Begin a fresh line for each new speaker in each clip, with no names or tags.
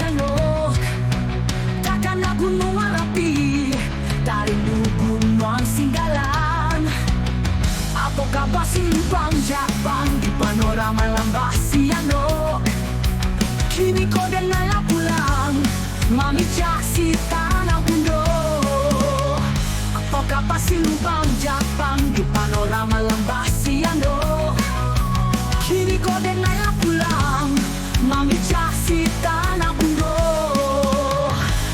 ano. Takkan na gunung Marapi dari Gunung Singgalang. Apakah Simpang Japang di panorama Lambasiano. Kini kau dengar pulang memijasi tanah Bundo. Apakah Simpang Japang di panorama Lambasiano. Kini kau dengar pulang memijasi tanah Bundo.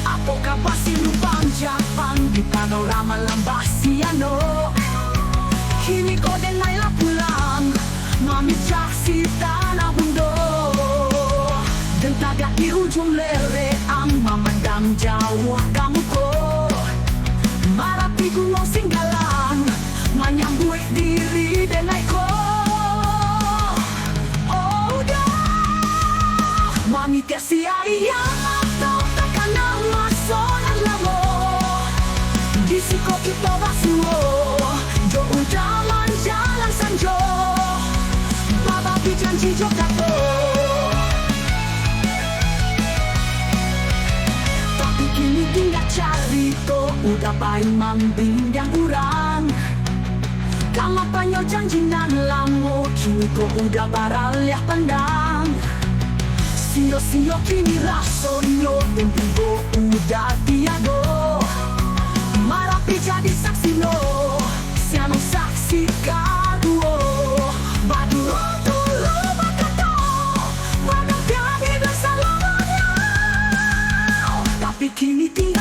Apakah Simpang Japang di panorama Lambasiano. Kini kau dengar pulang memijasi tanah Bundo. Dan tagak di ujung lereng memandang jauh kamu ko. Marapi Gunung Singgalang menyambut diri denai ko. Oh dah mami tiasi ayam atau takkan nama sonan lamo. Di siko kita basuo jo undaman jalan sanjo. Baba janji jo kato. Kini tinggal cari to udah baik mambindang urang. Kama panyo janji nan lamo kini ko udah baralih pandang. Sio kini rasonyo dan tibo udah tiado. Marapi jadi saksi no, siano saksi kaduo. Baduro dulu bakato, wadang piadi bersama. Tapi kini tinggal